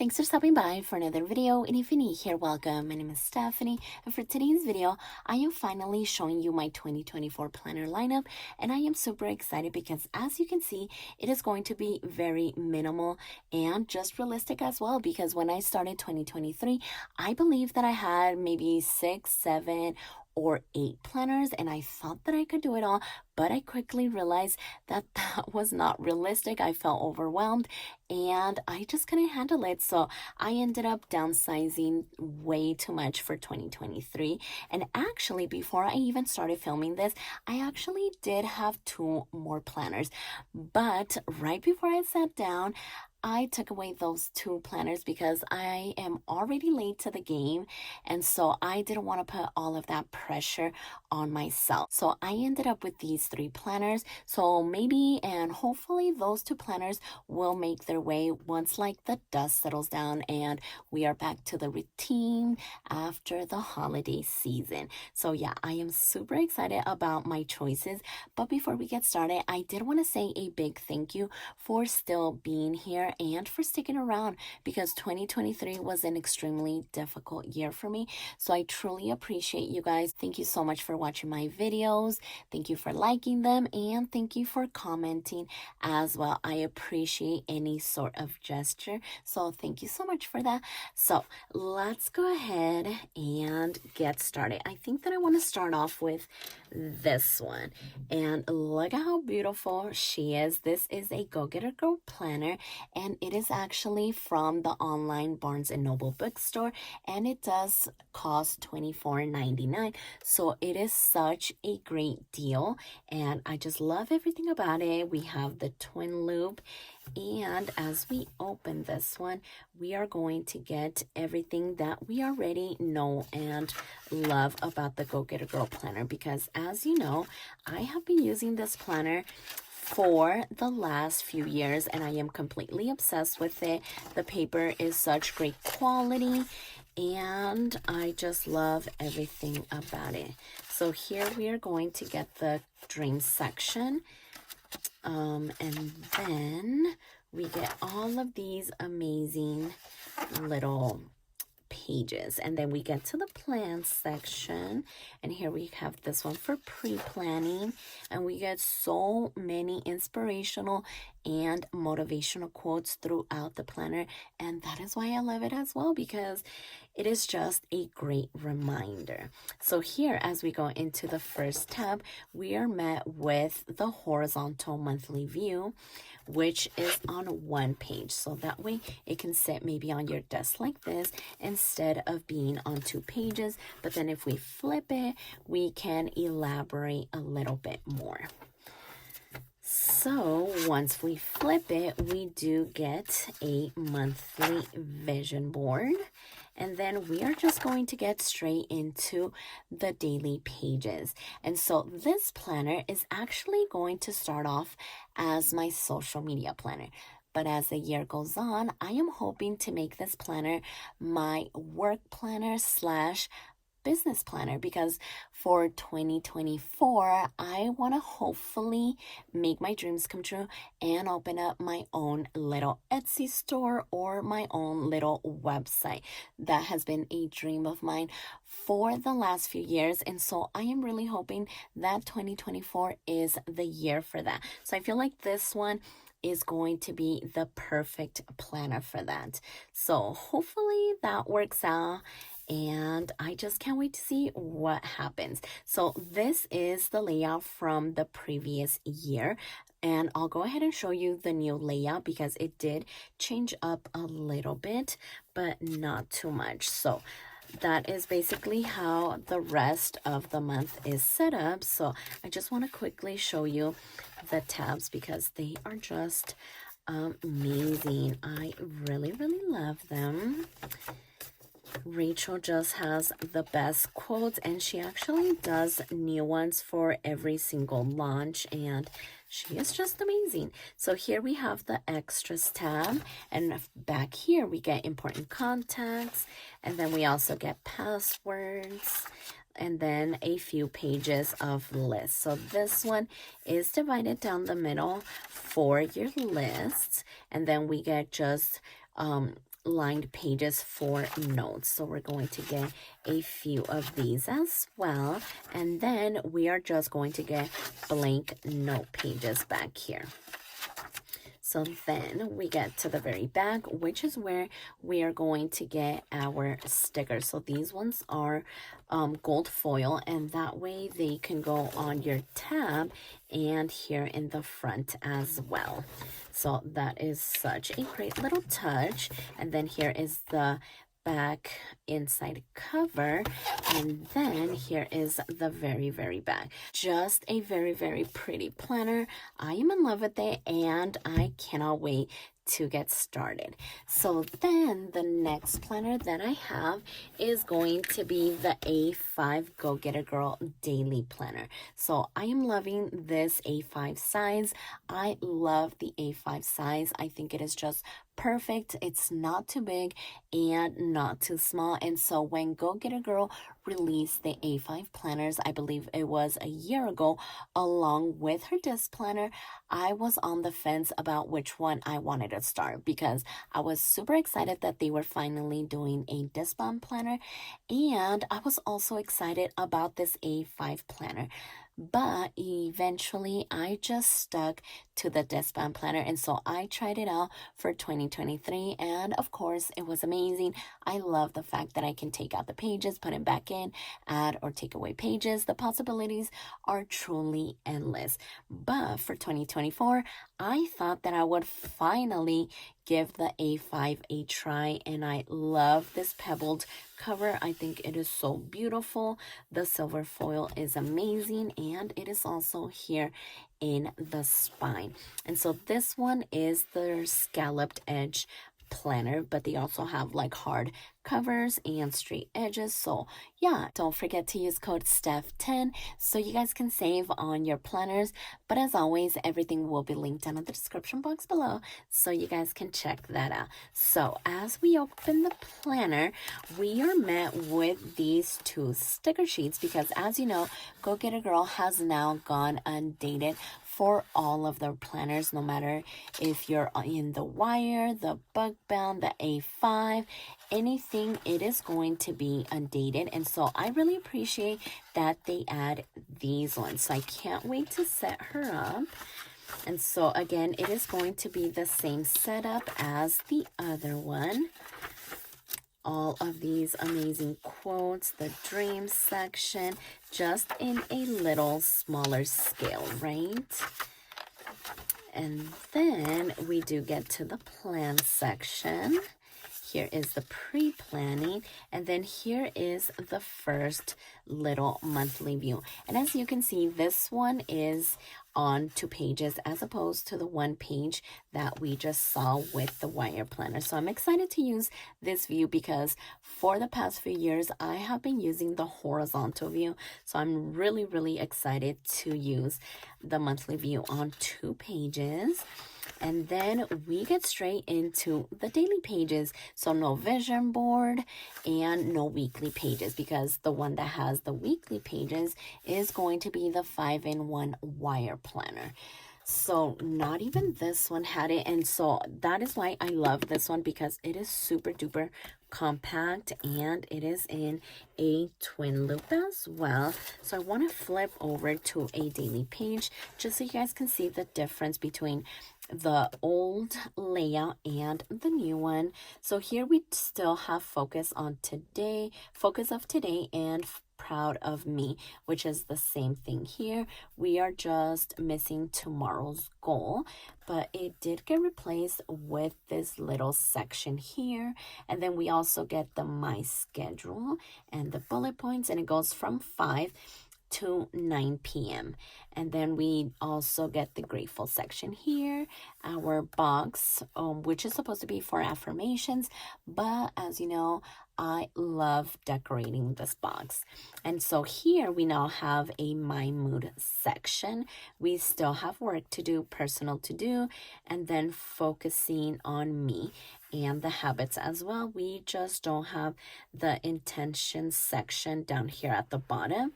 Thanks for stopping by for another video, and if you're new here, welcome. My name is Stephanie, and for today's video, I am finally showing you my 2024 planner lineup, and I am super excited because as you can see, it is going to be very minimal and just realistic as well, because when I started 2023, I believe that I had maybe 6, 7, or 8 planners, and I thought that I could do it all, but I quickly realized that that was not realistic. I felt overwhelmed and I just couldn't handle it. So I ended up downsizing way too much for 2023. And actually, before I even started filming this, I actually did have 2 more planners. But right before I sat down, I took away those 2 planners because I am already late to the game, and so I didn't want to put all of that pressure on myself. So I ended up with these 3 planners. So maybe and hopefully those 2 planners will make their way once like the dust settles down and we are back to the routine after the holiday season. So yeah, I am super excited about my choices. But before we get started, I did want to say a big thank you for still being here and for sticking around, because 2023 was an extremely difficult year for me. So I truly appreciate you guys. Thank you so much for watching my videos. Thank you for liking them, and thank you for commenting as well. I appreciate any sort of gesture. So thank you so much for that. So let's go ahead and get started. I think that I want to start off with this one, and look at how beautiful she is. This is a Gogetter Girl planner, and it is actually from the online Barnes & Noble bookstore, and it does cost $24.99. So it is such a great deal, and I just love everything about it. We have the twin loop, and as we open this one, we are going to get everything that we already know and love about the Gogetter Girl planner, because as you know, I have been using this planner for the last few years and I am completely obsessed with it. The paper is such great quality and I just love everything about it. So here we are going to get the dream section, and then we get all of these amazing little pages, and then we get to the plans section, and here we have this one for pre-planning, and we get so many inspirational and motivational quotes throughout the planner, and that is why I love it as well, because it is just a great reminder. So here, as we go into the first tab, we are met with the horizontal monthly view, which is on 1 page. So that way it can sit maybe on your desk like this instead of being on 2 pages. But then if we flip it, we can elaborate a little bit more. So once we flip it, we do get a monthly vision board. And then we are just going to get straight into the daily pages. And so this planner is actually going to start off as my social media planner. But as the year goes on, I am hoping to make this planner my work planner / business planner, because for 2024 I want to hopefully make my dreams come true and open up my own little Etsy store or my own little website. That has been a dream of mine for the last few years, and so I am really hoping that 2024 is the year for that. So I feel like this one is going to be the perfect planner for that. So hopefully that works out, and I just can't wait to see what happens. So this is the layout from the previous year, and I'll go ahead and show you the new layout because it did change up a little bit, but not too much. So that is basically how the rest of the month is set up. So I just want to quickly show you the tabs because they are just amazing. I really love them. Rachel just has the best quotes, and she actually does new ones for every single launch, and she is just amazing. So here we have the extras tab, and back here we get important contacts, and then we also get passwords, and then a few pages of lists. So this one is divided down the middle for your lists, and then we get just lined pages for notes. So we're going to get a few of these as well. And then we are just going to get blank note pages back here. So then we get to the very back, which is where we are going to get our stickers. So these ones are gold foil, and that way they can go on your tab and here in the front as well. So that is such a great little touch. And then here is the back inside cover, and then here is the very back. Just a very pretty planner. I am in love with it and I cannot wait to get started. So then the next planner that I have is going to be the A5 Gogetter Girl Daily Planner. So I am loving this A5 size. I love the A5 size. I think it is just perfect. It's not too big and not too small. And so when Gogetter Girl released the A5 planners, I believe it was a year ago, along with her disc planner, I was on the fence about which one I wanted to start because I was super excited that they were finally doing a disc bound planner, and I was also excited about this A5 planner. But eventually I just stuck to the disc bound planner, and so I tried it out for 2023, and of course it was amazing. I love the fact that I can take out the pages, put them back in, add or take away pages. The possibilities are truly endless. But for 2024, I thought that I would finally give the A5 a try, and I love this pebbled cover. I think it is so beautiful. The silver foil is amazing, and it is also here in the spine. And so this one is the scalloped edge planner, but they also have like hard covers and straight edges. So yeah, don't forget to use code STEPH10 so you guys can save on your planners. But as always, everything will be linked down in the description box below so you guys can check that out. So as we open the planner, we are met with these two sticker sheets because, as you know, Gogetter Girl has now gone undated for all of their planners, no matter if you're in the wire, the bug bound, the A5, anything, it is going to be undated. And so I really appreciate that they add these ones. So I can't wait to set her up. And so again, it is going to be the same setup as the other one. All of these amazing quotes, the dream section, just in a little smaller scale, right? And then we do get to the plan section. Here is the pre-planning, and then here is the first little monthly view. And as you can see, this one is on 2 pages as opposed to the 1 page that we just saw with the wire planner. So I'm excited to use this view because for the past few years, I have been using the horizontal view. So I'm really excited to use the monthly view on 2 pages. And then we get straight into the daily pages. So no vision board and no weekly pages, because the one that has the weekly pages is going to be the 5-in-1 wire planner. So not even this one had it. And so that is why I love this one, because it is super duper compact and it is in a twin loop as well. So I want to flip over to a daily page just so you guys can see the difference between the old layout and the new one. So here we still have focus on today, focus of today, and proud of me, which is the same thing here. We are just missing tomorrow's goal, but it did get replaced with this little section here. And then we also get the my schedule and the bullet points, and it goes from 5 to 9 p.m. And then we also get the grateful section here, our box, which is supposed to be for affirmations, but as you know, I love decorating this box. And so here we now have a my mood section. We still have work to do, personal to do, and then focusing on me and the habits as well. We just don't have the intention section down here at the bottom.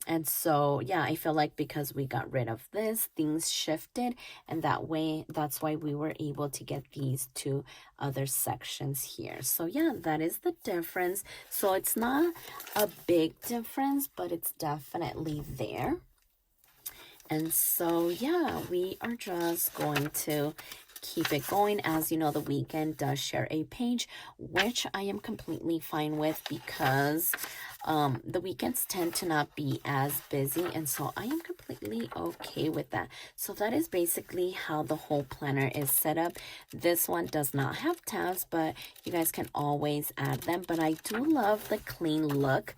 And so, yeah, I feel like because we got rid of this, things shifted, and that's why we were able to get these two other sections here. So yeah, that is the difference. So it's not a big difference, but it's definitely there. And so, yeah, we are just going to keep it going. As you know, the weekend does share a page, which I am completely fine with because the weekends tend to not be as busy, and so I am completely okay with that. So that is basically how the whole planner is set up. This one does not have tabs, but you guys can always add them. But I do love the clean look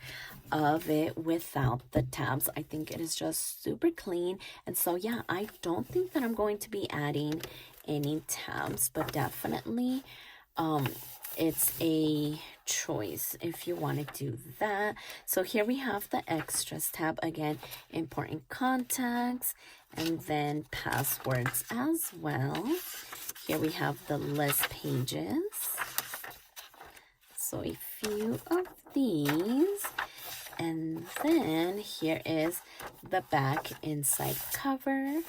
of it without the tabs. I think it is just super clean. And so yeah, I don't think that I'm going to be adding any tabs, but definitely it's a choice if you want to do that. So here we have the extras tab, again, important contacts, and then passwords as well. Here we have the list pages, so a few of these. And then here is the back inside cover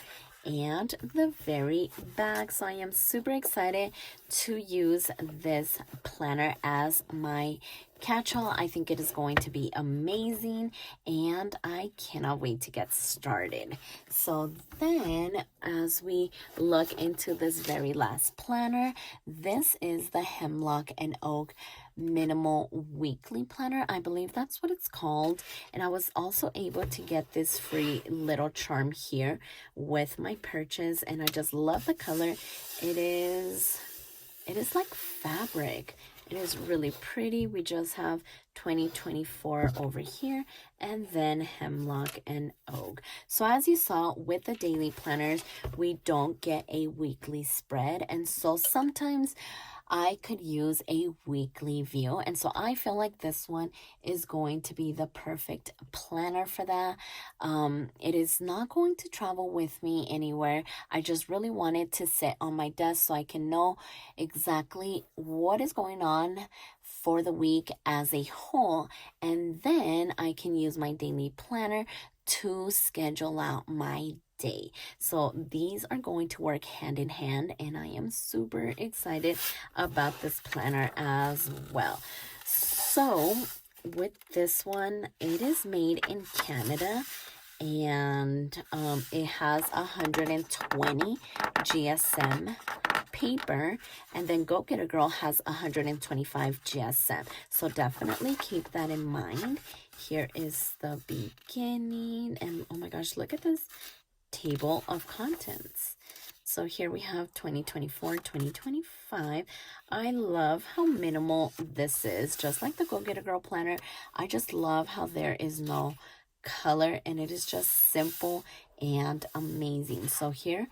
and the very back. So I am super excited to use this planner as my catch-all. I think it is going to be amazing, and I cannot wait to get started. So then, as we look into this very last planner, this is the Hemlock and Oak Minimal Weekly Planner. I believe that's what it's called. And I was also able to get this free little charm here with my purchase, and I just love the color. It is like fabric. It is really pretty. We just have 2024 over here, and then Hemlock and Oak. So as you saw with the daily planners, we don't get a weekly spread, and so sometimes I could use a weekly view. And so I feel like this one is going to be the perfect planner for that. It is not going to travel with me anywhere. I just really wanted to sit on my desk so I can know exactly what is going on for the week as a whole. And then I can use my daily planner to schedule out my day. So these are going to work hand in hand, and I am super excited about this planner as well. So with this one, it is made in Canada, and it has 120 GSM paper, and then Gogetter Girl has 125 GSM. So definitely keep that in mind. Here is the beginning, and oh my gosh, look at this table of contents. So here we have 2024, 2025. I love how minimal this is, just like the Gogetter Girl planner. I just love how there is no color, and it is just simple and amazing. So here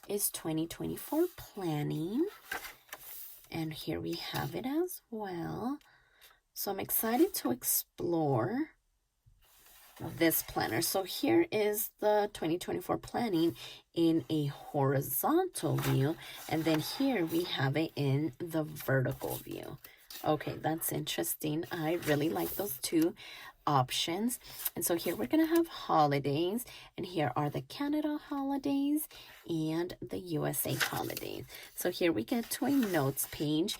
is 2024 planning, and here we have it as well. So I'm excited to explore this planner. So here is the 2024 planning in a horizontal view, and then here we have it in the vertical view. Okay, that's interesting. I really like those two options. And so here we're gonna have holidays, and here are the Canada holidays and the USA holidays. So here we get to a notes page.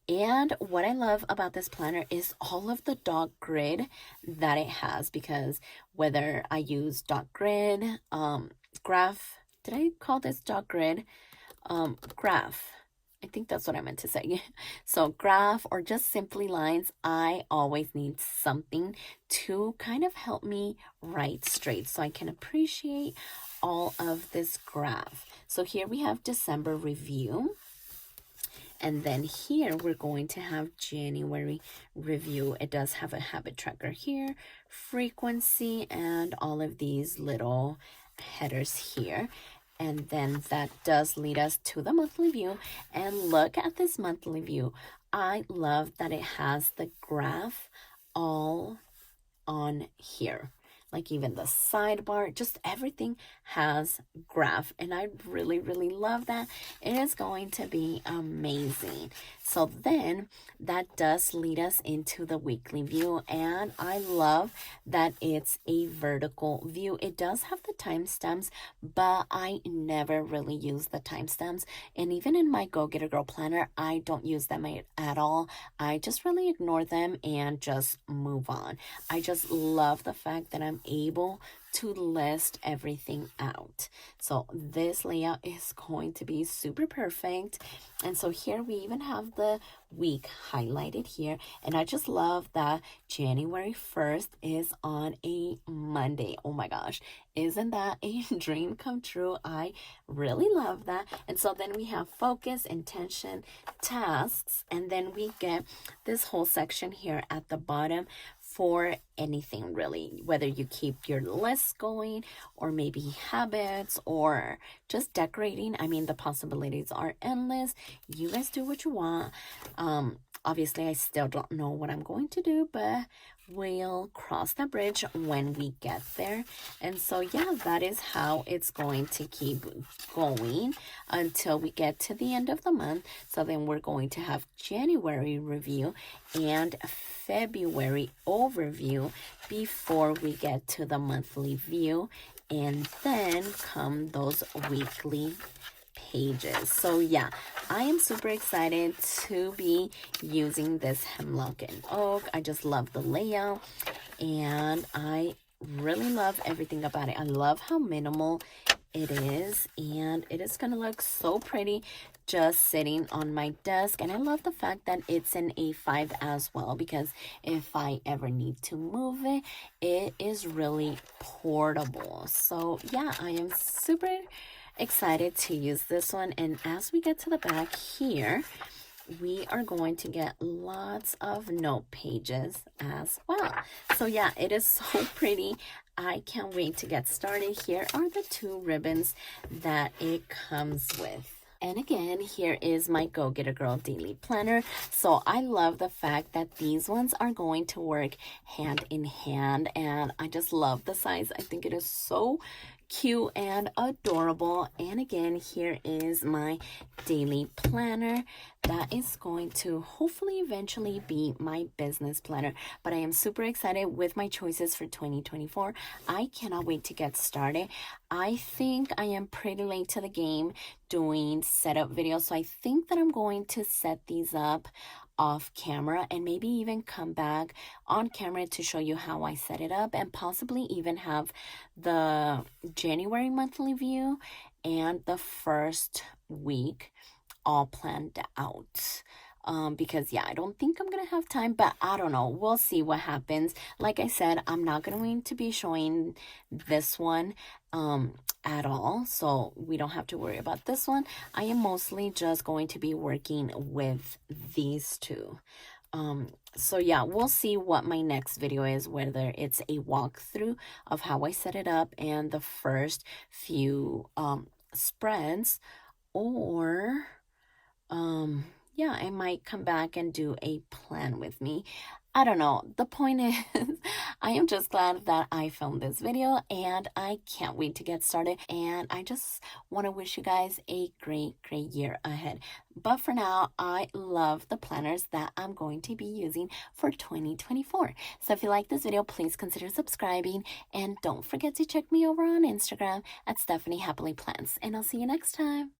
And what I love about this planner is all of the dot grid that it has, because whether I use dot grid, graph, did I call this dot grid? Graph. I think that's what I meant to say. So graph or just simply lines, I always need something to kind of help me write straight so I can appreciate all of this graph. So here we have December review. And then here we're going to have January review. It does have a habit tracker here, frequency, and all of these little headers here. And then that does lead us to the monthly view. And look at this monthly view. I love that it has the graph all on here. Like even the sidebar, just everything has graph, and I really love that. It is going to be amazing. So then that does lead us into the weekly view, and I love that it's a vertical view. It does have the timestamps, but I never really use the timestamps, and even in my Gogetter Girl planner, I don't use them at all. I just really ignore them and just move on. I just love the fact that I'm able to list everything out. So this layout is going to be super perfect. And so here we even have the week highlighted here, and I just love that January 1st is on a Monday. Oh my gosh, isn't that a dream come true? I really love that. And so then we have focus, intention, tasks, and then we get this whole section here at the bottom for anything really, whether you keep your list going or maybe habits or just decorating. I mean, the possibilities are endless. You guys do what you want. Obviously I still don't know what I'm going to do, but we'll cross that bridge when we get there. And so yeah, that is how it's going to keep going until we get to the end of the month. So then we're going to have January review and February overview before we get to the monthly view, and then come those weekly pages. So yeah, I am super excited to be using this Hemlock and Oak. I just love the layout, and I really love everything about it. I love how minimal it is, and it is gonna look so pretty just sitting on my desk. And I love the fact that it's an A5 as well, because if I ever need to move it, it is really portable. So yeah, I am super excited to use this one. And as we get to the back here, we are going to get lots of note pages as well. So yeah, it is so pretty. I can't wait to get started. Here are the 2 ribbons that it comes with. And again, here is my Gogetter Girl daily planner. So I love the fact that these ones are going to work hand in hand, and I just love the size. I think it is so cute and adorable. And again, here is my daily planner that is going to hopefully eventually be my business planner. But I am super excited with my choices for 2024. I cannot wait to get started. I think I am pretty late to the game doing setup videos, so I think that I'm going to set these up off camera and maybe even come back on camera to show you how I set it up, and possibly even have the January monthly view and the first week all planned out. Because yeah, I don't think I'm gonna have time, but I don't know, we'll see what happens. Like I said, I'm not going to be showing this one at all, so we don't have to worry about this one. I am mostly just going to be working with these 2. So yeah, we'll see what my next video is, whether it's a walkthrough of how I set it up and the first few spreads, or yeah, I might come back and do a plan with me. I don't know. The point is, I am just glad that I filmed this video, and I can't wait to get started. And I just want to wish you guys a great year ahead. But for now, I love the planners that I'm going to be using for 2024. So if you like this video, please consider subscribing, and don't forget to check me over on Instagram at Stephanie Happily Plans. And I'll see you next time.